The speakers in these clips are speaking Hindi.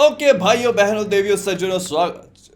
ओके भाइयों बहनों देवियों सज्जनों स्वागत।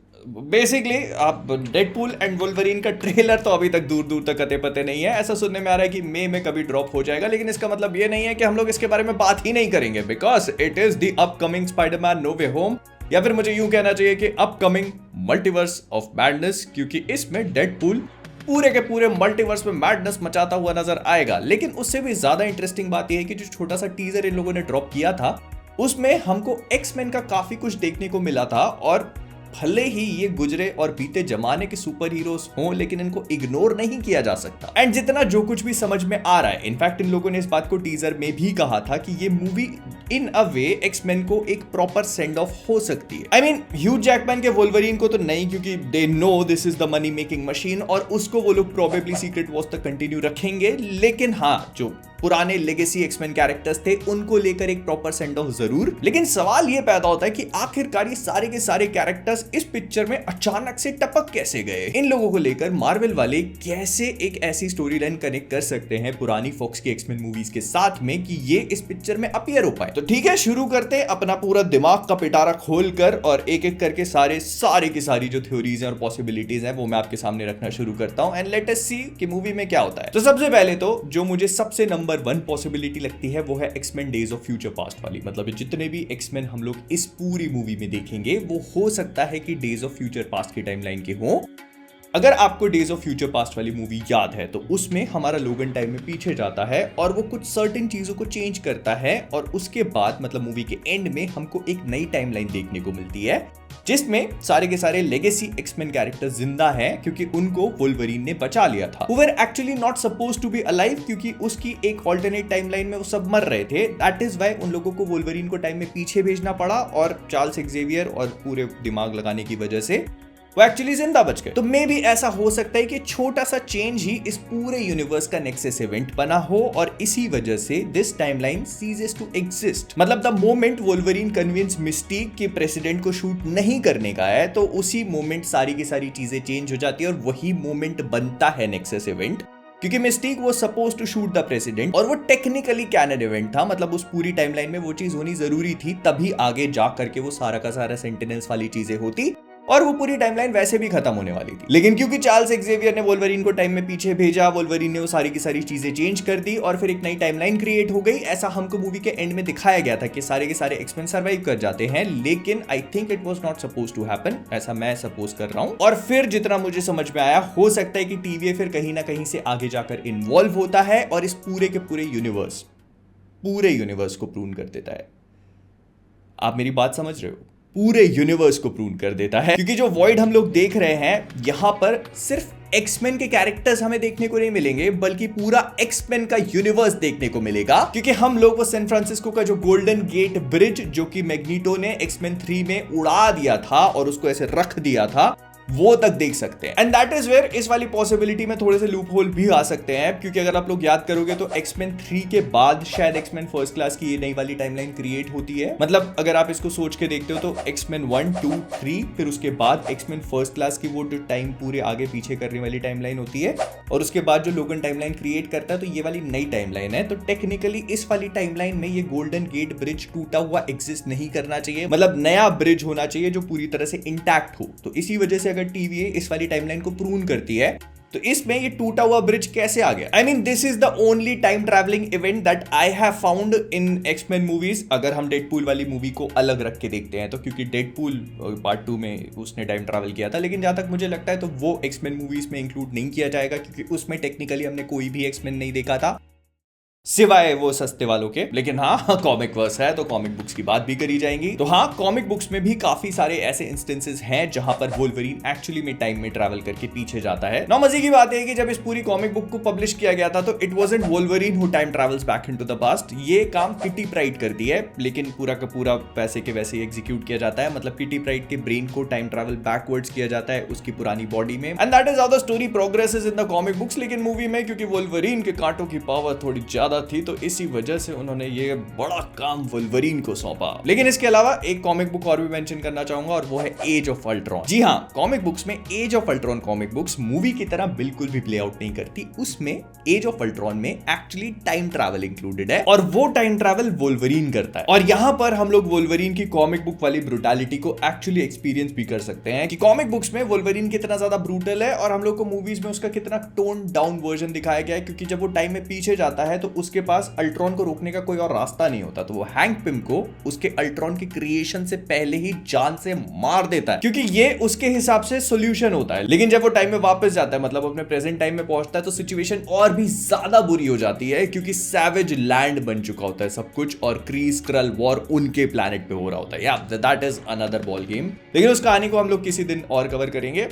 बेसिकली आप डेडपूल एंड वुल्वरीन का ट्रेलर तो अभी तक दूर दूर तक कते पते नहीं है। ऐसा सुनने में आ रहा है कि मई में कभी ड्रॉप हो जाएगा, लेकिन इसका मतलब ये नहीं है कि हम लोग इसके बारे में बात ही नहीं करेंगे, because it is the upcoming Spiderman no way home, या फिर मुझे यूं कहना चाहिए कि अपकमिंग मल्टीवर्स ऑफ मैडनेस, क्योंकि इसमें डेडपूल पूरे के पूरे मल्टीवर्स में मैडनेस मचाता हुआ नजर आएगा। लेकिन उससे भी ज्यादा इंटरेस्टिंग बात यह है कि जो छोटा सा टीजर इन लोगों ने ड्रॉप किया था उसमें हमको एक्समैन का काफी कुछ देखने को मिला था, और भले ही ये गुजरे और बीते जमाने के सुपर हीरोज हों, लेकिन इनको इग्नोर नहीं किया जा सकता। एंड जितना जो कुछ भी समझ में आ रहा है, इनफैक्ट इन लोगों ने इस बात को टीजर में भी कहा था कि ये मूवी इन अ वे एक्समैन को एक प्रॉपर सेंड ऑफ हो सकती है। आई मीन ह्यू जैकमैन के वोल्वरीन को तो नहीं, क्योंकि they know this is the money making machine, और उसको वो लोग प्रोबेबली सीक्रेट वॉर्स तक कंटिन्यू रखेंगे। लेकिन हाँ, जो पुराने लेगेसी एक्समैन कैरेक्टर्स थे उनको लेकर एक प्रॉपर सेंड ऑफ जरूर। लेकिन सवाल ये पैदा होता है कि आखिरकार ये सारे के सारे कैरेक्टर्स इस पिक्चर में अचानक से टपक कैसे गए। इन लोगों को लेकर मार्वल वाले कैसे एक ऐसी स्टोरी लाइन कनेक्ट कर सकते हैं पुरानी फॉक्स की एक्समैन मूवीज के साथ में कि ये इस पिक्चर में अपीयर हो पाए। तो ठीक है, शुरू करते अपना पूरा दिमाग का पिटारा खोल कर, और एक एक करके सारे की सारी जो थ्योरीज हैं और पॉसिबिलिटीज हैं वो मैं आपके सामने रखना शुरू करता हूं, एंड लेट अस सी कि मूवी में क्या होता है। तो सबसे पहले तो जो मुझे सबसे नंबर 1 पॉसिबिलिटी लगती है वो है X Men days of future past वाली। मतलब जितने भी एक्समैन हम लोग इस पूरी मूवी में देखेंगे वो हो सकता है कि डेज ऑफ फ्यूचर पास्ट की टाइमलाइन के हों। अगर आपको डेज ऑफ फ्यूचर पास्ट वाली मूवी याद है तो उसमें हमारा लोगन टाइम में पीछे जाता है और वो कुछ सर्टेन चीजों को चेंज करता है, और उसके बाद मतलब मूवी के एंड में हमको एक नई टाइमलाइन देखने को मिलती है जिसमें सारे के सारे लेगेसी एक्समैन कैरेक्टर्स जिंदा हैं, क्योंकि उनको वोल्वरीन ने बचा लिया था। Who were actually not supposed to be alive, क्योंकि उसकी एक ऑल्टरनेट टाइमलाइन में वो सब मर रहे थे। दैट इज व्हाई उन लोगों को वोल्वरीन को टाइम में पीछे भेजना पड़ा, और चार्ल्स एक्जेवियर और पूरे दिमाग लगाने की वजह से वो एक्चुअली जिंदा बच गए। तो मे भी ऐसा हो सकता है कि छोटा सा चेंज ही इस पूरे यूनिवर्स का नेक्सस इवेंट बना हो, और इसी वजह से this timeline ceases to exist. मतलब the moment Wolverine convince Mystique के प्रेसिडेंट को शूट नहीं करने का है, तो उसी मोमेंट सारी की सारी चीजें चेंज हो जाती है, और वही मोमेंट बनता है नेक्सस इवेंट। क्योंकि मिस्टीक वो suppose to shoot the president, और वो टेक्निकली कैनन इवेंट था। मतलब उस पूरी टाइमलाइन में वो चीज होनी जरूरी थी, तभी आगे जा करके वो सारा का सारा सेंटिनेल्स वाली चीजें होती, और वो पूरी टाइमलाइन वैसे भी खत्म होने वाली थी। लेकिन क्योंकि चार्ल्स एक्जेवियर ने वोल्वरीन को टाइम में पीछे भेजा, वोल्वरीन ने वो सारी की सारी चीजें चेंज कर दी, और फिर एक नई टाइमलाइन क्रिएट हो गई। ऐसा हमको मूवी के एंड में दिखाया गया था कि सारे के सारे एक्समैन सर्वाइव कर जाते हैं, लेकिन I think it was not suppose to happen, ऐसा मैं सपोज कर रहा हूं। और फिर जितना मुझे समझ में आया, हो सकता है कि टीवीए फिर कहीं ना कहीं से आगे जाकर इन्वॉल्व होता है और इस पूरे के पूरे यूनिवर्स को प्रून कर देता है। आप मेरी बात समझ रहे हो? पूरे यूनिवर्स को प्रूव कर देता है, क्योंकि जो वॉइड हम लोग देख रहे हैं यहां पर सिर्फ एक्समैन के कैरेक्टर्स हमें देखने को नहीं मिलेंगे, बल्कि पूरा एक्समैन का यूनिवर्स देखने को मिलेगा। क्योंकि हम लोग वो सैन फ्रांसिस्को का जो गोल्डन गेट ब्रिज, जो कि मैग्नीटो ने एक्समैन 3 में उड़ा दिया था और उसको ऐसे रख दिया था, वो तक देख सकते हैं। एंड दैट इज वेयर इस वाली पॉसिबिलिटी में थोड़े से लूप होल भी आ सकते हैं, क्योंकि अगर आप लोग याद करोगे तो एक्समैन 3 के बाद शायद एक्समैन फर्स्ट क्लास की ये नई वाली टाइमलाइन क्रिएट होती है। मतलब अगर आप इसको सोच के देखते हो तो एक्समैन 1, 2, 3, फिर उसके बाद एक्समैन फर्स्ट क्लास की वो जो टाइम पूरे आगे पीछे करने वाली टाइमलाइन होती है, और उसके बाद जो लोगन टाइमलाइन क्रिएट करता है, तो ये वाली नई टाइमलाइन है। तो टेक्निकली इस वाली टाइमलाइन में ये गोल्डन गेट ब्रिज टूटा हुआ एग्जिस्ट नहीं करना चाहिए, मतलब नया ब्रिज होना चाहिए जो पूरी तरह से इंटैक्ट हो। तो इसी वजह से टीवीए इस वाली टाइमलाइन को प्रून करती है, तो इसमें ये टूटा हुआ ब्रिज कैसे आ गया? I mean this is the only time travelling event that I have found in X Men movies. अगर हम डेडपूल वाली मूवी को अलग रख के देखते हैं तो, क्योंकि डेडपूल पार्ट 2 में उसने टाइम ट्रैवल किया था, लेकिन जहां तक मुझे लगता है तो वो एक्समैन मूवीज में इंक्लूड नहीं किया जाएगा, क्योंकि उसमें टेक्निकली हमने कोई भी एक्समैन नहीं देखा था सिवाय वो सस्ते वालों के। लेकिन हाँ, कॉमिक वर्स है तो कॉमिक बुक्स की बात भी करी जाएंगी। तो हाँ, कॉमिक बुक्स में भी काफी सारे ऐसे इंस्टेंसेस हैं जहां पर वोल्वरीन एक्चुअली में टाइम में ट्रैवल करके पीछे जाता है। ना मजे की बात है कि जब इस पूरी कॉमिक बुक को पब्लिश किया गया था तो it wasn't Wolverine who time travels back into the past. ये काम किटी प्राइड करती है, लेकिन पूरा का पूरा वैसे के वैसे एग्जीक्यूट किया जाता है। मतलब किटी प्राइड के ब्रेन को टाइम ट्रैवल बैकवर्ड्स किया जाता है उसकी पुरानी बॉडी में, and that is how the story progresses in the comic books. लेकिन मूवी में क्योंकि वोल्वरीन के कांटों की पावर थोड़ी ज्यादा ज्यादा थी, तो इसी वजह से उन्होंने ये बड़ा काम वुल्वरीन को सौंपा। लेकिन इसके अलावा एक कॉमिक बुक और भी मेंशन करना चाहूंगा, और वो है एज ऑफ अल्ट्रॉन। जी हाँ, कॉमिक बुक्स में age of Ultron comic books movie की तरह बिल्कुल भी प्ले आउट नहीं करती। उसमें एज ऑफ अल्ट्रॉन में एक्चुअली टाइम ट्रैवल इंक्लूडेड है, और वो टाइम ट्रैवल वुल्वरीन करता है। और यहाँ पर हम लोग वुल्वरीन की कॉमिक बुक वाली ब्रूटैलिटी को एक्चुअली एक्सपीरियंस भी कर सकते हैं कि कॉमिक बुक्स में वुल्वरीन कितना ज्यादा ब्रूटल है, और हम लोग को मूवीज में उसका कितना टोन डाउन वर्जन दिखाया गया है। क्योंकि जब वो टाइम में पीछे जाता है तो उसके पास अल्ट्रॉन को रोकने का कोई और रास्ता नहीं होता, तो वो हैंक पिम को उसके अल्ट्रॉन की क्रिएशन से पहले ही जान से मार देता है, क्योंकि ये उसके हिसाब से सॉल्यूशन होता है। लेकिन जब वो टाइम में वापस जाता है, मतलब अपने प्रेजेंट टाइम में पहुंचता है, तो सिचुएशन और भी ज्यादा बुरी हो जाती है, क्योंकि सैवेज लैंड बन चुका होता है सब कुछ, और क्रीज स्क्रल वॉर उनके प्लैनेट पे हो रहा होता है। या that is another ball game, लेकिन उस कहानी को हम लोग किसी दिन और कवर करेंगे।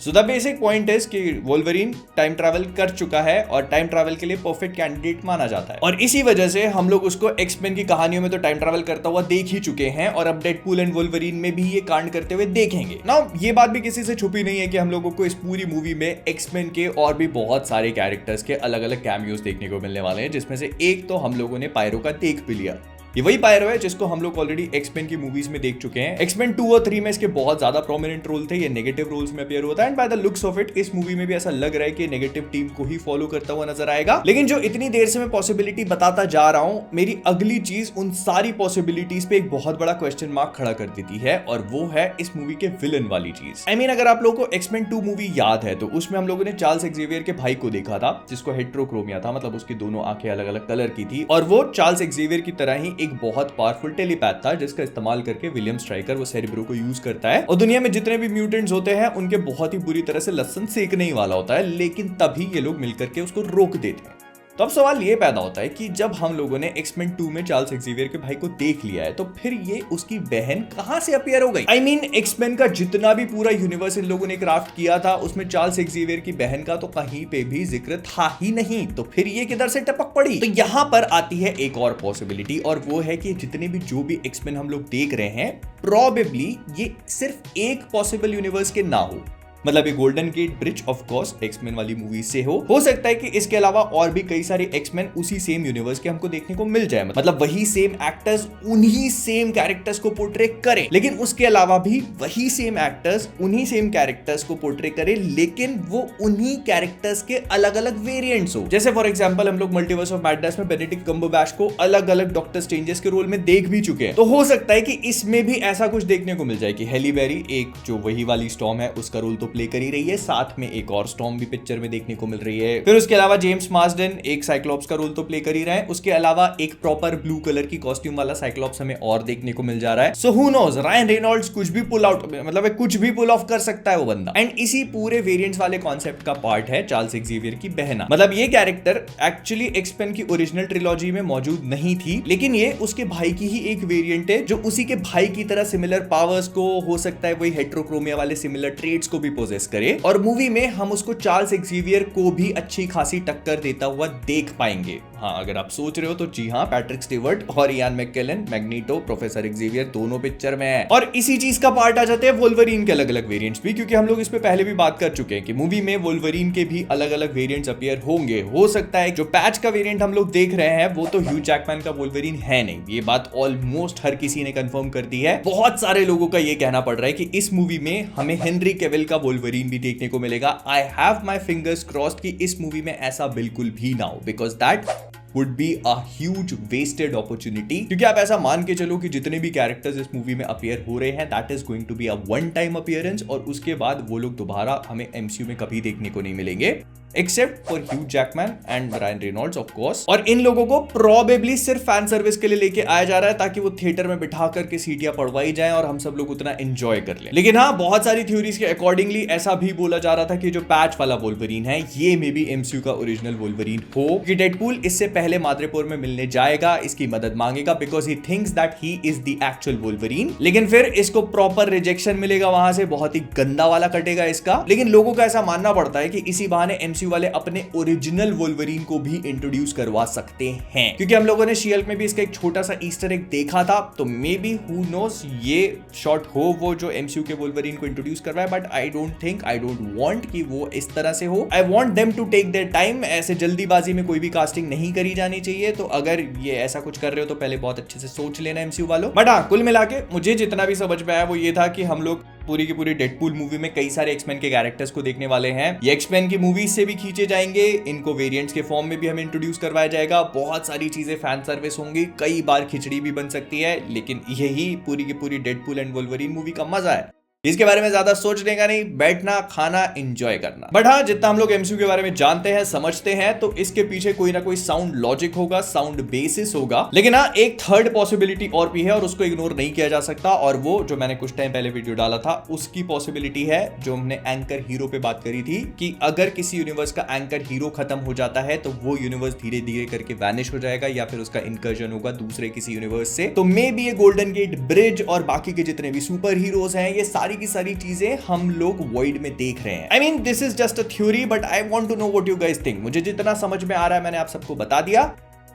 So the basic point is कि वुल्वरीन टाइम ट्रैवल कर चुका है और टाइम ट्रैवल के लिए परफेक्ट कैंडिडेट माना जाता है, और इसी वजह से हम लोग उसको एक्समेन की कहानियों में तो टाइम ट्रैवल करता हुआ देख ही चुके हैं, और अब डेडपूल एंड वुल्वरीन में भी ये कांड करते हुए देखेंगे। नाउ ये बात भी किसी से छुपी नहीं है कि हम लोगों को इस पूरी मूवी में एक्समेन के और भी बहुत सारे कैरेक्टर्स के अलग अलग कैमियोज देखने को मिलने वाले हैं, जिसमें से एक तो हम लोगों ने पायरो का देख भी लिया। ये वही पायरो है जिसको हम लोग ऑलरेडी एक्समेन की मूवीज में देख चुके हैं। एक्समेन 2 और 3 में इसके बहुत ज्यादा प्रोमिनेंट रोल थे, ये नेगेटिव रोल्स में अपीयर होता है, and by the looks of it इस मूवी में भी ऐसा लग रहा है कि नेगेटिव टीम को ही फॉलो करता हुआ नजर आएगा। लेकिन जो इतनी देर से मैं पॉसिबिलिटी बताता जा रहा हूं, मेरी अगली चीज उन सारी पॉसिबिलिटीज पे एक बहुत बड़ा क्वेश्चन मार्क खड़ा कर देती है, और वो है इस मूवी के विलन वाली चीज। आई मीन, अगर आप लोगों को एक्समेन 2 मूवी याद है, तो उसमें हम लोगों ने चार्ल्स एक्जेवियर के भाई को देखा था, जिसको हेट्रोक्रोमिया था, मतलब उसकी दोनों आंखें अलग अलग कलर की थी, और वो चार्ल्स एक्जेवियर की तरह ही एक बहुत पावरफुल टेलीपैथ था, जिसका इस्तेमाल करके विलियम स्ट्राइकर वो सेरेब्रो को यूज करता है, और दुनिया में जितने भी म्यूटेंट्स होते हैं उनके बहुत ही बुरी तरह से लहसन सेकने ही वाला होता है, लेकिन तभी ये लोग मिलकर के उसको रोक देते हैं। तो अब सवाल ये पैदा होता है कि जब हम लोगों ने एक्समेन 2 में चार्ल्स एक्जेवियर के भाई को देख लिया है, तो फिर ये उसकी बहन कहां से अपीयर हो गई? आई मीन, एक्समेन का जितना भी पूरा यूनिवर्स इन लोगों ने क्राफ्ट किया था, उसमें चार्ल्स एक्जेवियर की बहन का तो कहीं पे भी जिक्र था ही नहीं, तो फिर ये किधर से टपक पड़ी? तो यहां पर आती है एक और पॉसिबिलिटी, और वो है कि जितने भी जो भी एक्समेन हम लोग देख रहे हैं, प्रोबेबली ये सिर्फ एक पॉसिबल यूनिवर्स के ना हो। मतलब ये golden gate bridge of course X Men वाली मूवी से हो सकता है कि इसके अलावा और भी कई सारे एक्समेन उसी सेम यूनिवर्स के हमको देखने को मिल जाए, मतलब वही सेम एक्टर्स उन्हीं सेम कैरेक्टर्स को पोर्ट्रे करें, लेकिन उसके अलावा भी वही सेम एक्टर्स उन्हीं सेम कैरेक्टर्स को पोर्ट्रे करें, लेकिन वो उन्हीं कैरेक्टर्स के अलग अलग वेरिएंट्स हो। जैसे फॉर एग्जांपल हम लोग मल्टीवर्स ऑफ मैडनेस में बेनेडिक्ट कम्बरबैच को अलग अलग डॉक्टर स्ट्रेंजर्स के रोल में देख भी चुके हैं, तो हो सकता है कि इसमें भी ऐसा कुछ देखने को मिल जाए कि हैली बेरी, एक जो वही वाली स्टॉर्म है, उसका रोल तो प्ले कर ही रही है, साथ में एक और स्टॉर्म भी पिक्चर में देखने को मिल रही है। फिर उसके अलावा जेम्स मार्सडन एक साइक्लॉप्स का रोल तो प्ले कर ही रहा है, उसके अलावा एक प्रॉपर ब्लू कलर की कॉस्ट्यूम वाला साइक्लॉप्स हमें और देखने को मिल जा रहा है। So who knows, Ryan Reynolds कुछ भी पुल आउट, मतलब कुछ भी पुल ऑफ कर सकता है वो बंदा। एंड इसी पूरे वेरिएंट्स वाले कॉन्सेप्ट का पार्ट है चार्ल्स एक्जेवियर की बहना। मतलब ये कैरेक्टर एक्चुअली एक्सपेन की ओरिजिनल ट्रिलॉजी में मौजूद नहीं थी, लेकिन ये उसके भाई की ही एक वेरिएंट है, जो उसी के भाई की तरह सिमिलर पावर्स को, हो सकता है वही हेट्रोक्रोमिया वाले सिमिलर ट्रेड्स को भी पोजेस करे, और मूवी में हम उसको चार्ल्स एक्जेवियर को भी अच्छी खासी टक्कर देता हुआ देख पाएंगे। हाँ, अगर आप सोच रहे हो तो जी हाँ, पैट्रिक स्टीवर्ट और इयान मैककेलन, मैग्नीटो, प्रोफेसर एक्जेवियर दोनों पिक्चर में है। और इसी चीज का पार्ट आ जाते हैं वुल्वरीन के अलग अलग वेरिएंट्स भी, क्योंकि हम लोग इस पे पहले भी बात कर चुके हैं कि मूवी में वुल्वरीन के भी अलग अलग वेरिएंट्स अपीयर होंगे। हो सकता है जो पैच का वेरिएंट हम लोग देख रहे हैं वो तो ह्यू जैकमैन का वुल्वरीन है नहीं, ये बात ऑलमोस्ट हर किसी ने कंफर्म कर दी है। बहुत सारे लोगों का ये कहना पड़ रहा है कि इस मूवी में हमें हेनरी कैविल का वुल्वरीन भी देखने को मिलेगा। I have my fingers crossed कि इस मूवी में ऐसा बिल्कुल भी ना हो, because that would be a huge wasted opportunity। क्योंकि आप ऐसा मान के चलो कि जितने भी कैरेक्टर्स इस मूवी में अपीयर हो रहे हैं, that is going to be a one time appearance, और उसके बाद वो लोग दोबारा हमें MCU में कभी देखने को नहीं मिलेंगे, except for Hugh Jackman and Ryan Reynolds of course. और इन लोगों को प्रोबेबली सिर्फ फैन सर्विस के लिए लेके आया जा रहा है, ताकि वो थिएटर में बिठा करके सीटियां पड़वाई जाएं और हम सब लोग उतना एंजॉय कर लें। लेकिन हाँ, बहुत सारी थ्योरीज के अकॉर्डिंगली ऐसा भी बोला जा रहा था कि जो पैच वाला वुल्वरीन है, ये मे बी MCU का ओरिजिनल वुल्वरीन हो, कि डेडपूल इससे पहले माद्रेपुर में मिलने जाएगा, इसकी मदद मांगेगा, because he thinks that he is the actual Wolverine. लेकिन फिर इसको प्रॉपर रिजेक्शन मिलेगा, वहां से बहुत ही गंदा वाला कटेगा इसका। लेकिन लोगों का ऐसा मानना पड़ता है कि इसी बहाने एमसीयू वाले अपने ओरिजिनल वोल्वरीन को भी इंट्रोड्यूस करवा सकते हैं, क्योंकि हम लोगों ने शी-हल्क में भी इसका एक छोटा सा ईस्टर एग देखा था। तो मे बी हु नोस ये शॉट हो वो जो एमसीयू के वोल्वरीन को इंट्रोड्यूस कर रहा है, बट आई डोंट वांट कि वो इस तरह से हो। I want them to take their time. ऐसे जल्दीबाजी में कोई भी कास्टिंग नहीं करी जानी चाहिए। तो अगर ये ऐसा कुछ कर रहे हो तो पहले बहुत अच्छे से सोच लेना एमसीयू वालों। बट हाँ, कुल मिला के मुझे जितना भी समझ में आया वो ये था कि हम लोग पूरी की पूरी डेडपूल मूवी में कई सारे एक्समैन के कैरेक्टर्स को देखने वाले हैं। ये एक्समैन की मूवीज से भी खींचे जाएंगे, इनको वेरिएंट्स के फॉर्म में भी हमें इंट्रोड्यूस करवाया जाएगा। बहुत सारी चीजें फैन सर्विस होंगी, कई बार खिचड़ी भी बन सकती है, लेकिन यही पूरी की पूरी डेडपूल एंड वोल्वरीन मूवी का मजा है। इसके बारे में ज्यादा सोचने का नहीं, बैठना, खाना, एंजॉय करना। बट हाँ, जितना हम लोग एमसीयू के बारे में जानते हैं, समझते हैं, तो इसके पीछे कोई ना कोई साउंड लॉजिक होगा, साउंड बेसिस होगा। लेकिन हाँ, एक थर्ड पॉसिबिलिटी और भी है और उसको इग्नोर नहीं किया जा सकता, और वो जो मैंने कुछ टाइम पहले वीडियो डाला था उसकी पॉसिबिलिटी है, जो हमने एंकर हीरो पे बात करी थी कि अगर किसी यूनिवर्स का एंकर हीरो खत्म हो जाता है तो वो यूनिवर्स धीरे धीरे करके वैनिश हो जाएगा या फिर उसका इनकर्जन होगा दूसरे किसी यूनिवर्स से। तो मे बी ये गोल्डन गेट ब्रिज और बाकी के जितने भी सुपर हीरोज हैं, ये सारी की सारी चीजें हम लोग वॉइड में देख रहे हैं। I mean this is just a theory, but I want to know what you guys think. मुझे जितना समझ में आ रहा है मैंने आप सबको बता दिया।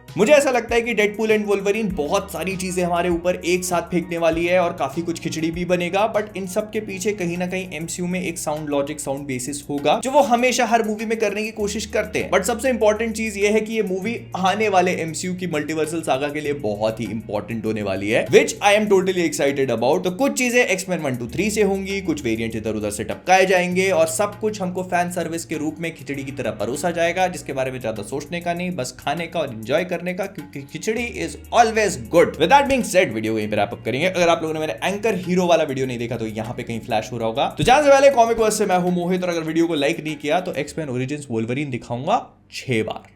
मुझे ऐसा लगता है कि डेडपूल एंड वोल्वरीन बहुत सारी चीजें हमारे ऊपर एक साथ फेंकने वाली है और काफी कुछ खिचड़ी भी बनेगा, बट इन सब के पीछे कहीं ना कहीं एमसीयू में एक साउंड लॉजिक, साउंड बेसिस होगा, जो वो हमेशा हर मूवी में करने की कोशिश करते हैं। बट सबसे इंपॉर्टेंट चीज ये है कि ये मूवी आने वाले एमसीयू की मल्टीवर्सल सागा के लिए बहुत ही इंपॉर्टेंट होने वाली है, which I am totally excited about. तो कुछ चीजें एक्समैन 1, 2, 3 से होंगी, कुछ वेरिएंट इधर उधर से टपकाए जाएंगे और सब कुछ हमको फैन सर्विस के रूप में खिचड़ी की तरह परोसा जाएगा, जिसके बारे में ज्यादा सोचने का नहीं, बस खाने का और एंजॉय करने का, क्योंकि khichdi is always good. With that being said, video यहीं पे रैप अप करेंगे। अगर आप लोगों ने मेरे एंकर हीरो वाला वीडियो नहीं देखा तो यहाँ पे कहीं फ्लैश हो रहा होगा। तो जानने से पहले कॉमिक वर्स से मैं हूं मोहित, और अगर वीडियो को लाइक नहीं किया तो एक्समैन ओरिजिन्स वोल्वरीन दिखाऊंगा 6 बार।